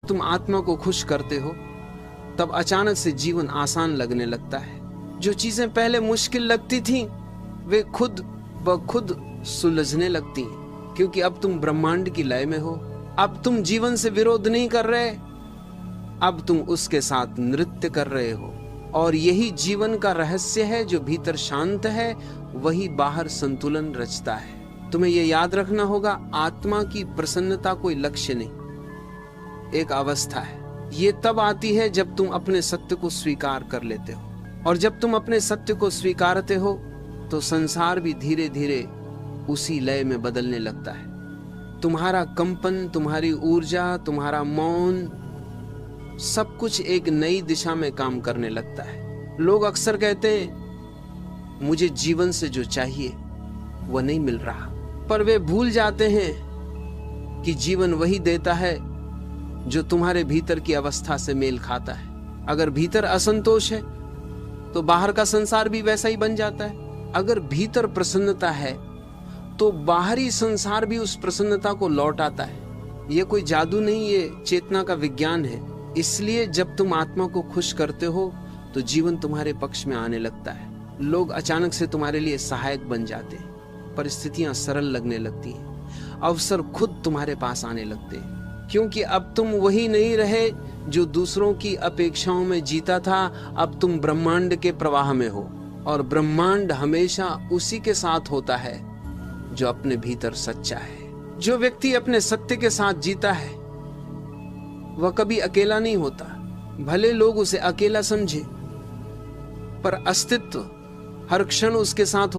तुम आत्मा को खुश करते हो तब अचानक से जीवन आसान लगने लगता है। जो चीजें पहले मुश्किल लगती थीं, वे खुद ब खुद सुलझने लगती हैं, क्योंकि अब तुम ब्रह्मांड की लय में हो। अब तुम जीवन से विरोध नहीं कर रहे, अब तुम उसके साथ नृत्य कर रहे हो। और यही जीवन का रहस्य है। जो भीतर शांत है वही बाहर संतुलन रचता है। तुम्हें यह याद रखना होगा, आत्मा की प्रसन्नता कोई लक्ष्य नहीं, एक अवस्था है। ये तब आती है जब तुम अपने सत्य को स्वीकार कर लेते हो। और जब तुम अपने सत्य को स्वीकारते हो तो संसार भी धीरे धीरे उसी लय में बदलने लगता है। तुम्हारा कंपन, तुम्हारी ऊर्जा, तुम्हारा मौन, सब कुछ एक नई दिशा में काम करने लगता है। लोग अक्सर कहते हैं मुझे जीवन से जो चाहिए वह नहीं मिल रहा, पर वे भूल जाते हैं कि जीवन वही देता है जो तुम्हारे भीतर की अवस्था से मेल खाता है। अगर भीतर असंतोष है तो बाहर का संसार भी वैसा ही बन जाता है। अगर भीतर प्रसन्नता है तो बाहरी संसार भी उस प्रसन्नता को लौट आता है। ये कोई जादू नहीं, ये चेतना का विज्ञान है। इसलिए जब तुम आत्मा को खुश करते हो तो जीवन तुम्हारे पक्ष में आने लगता है। लोग अचानक से तुम्हारे लिए सहायक बन जाते हैं, परिस्थितियां सरल लगने लगती हैं, अवसर खुद तुम्हारे पास आने लगते हैं, क्योंकि अब तुम वही नहीं रहे जो दूसरों की अपेक्षाओं में जीता था। अब तुम ब्रह्मांड के प्रवाह में हो, और ब्रह्मांड हमेशा उसी के साथ होता है जो अपने भीतर सच्चा है। जो व्यक्ति अपने सत्य के साथ जीता है वह कभी अकेला नहीं होता। भले लोग उसे अकेला समझे, पर अस्तित्व हर क्षण उसके साथ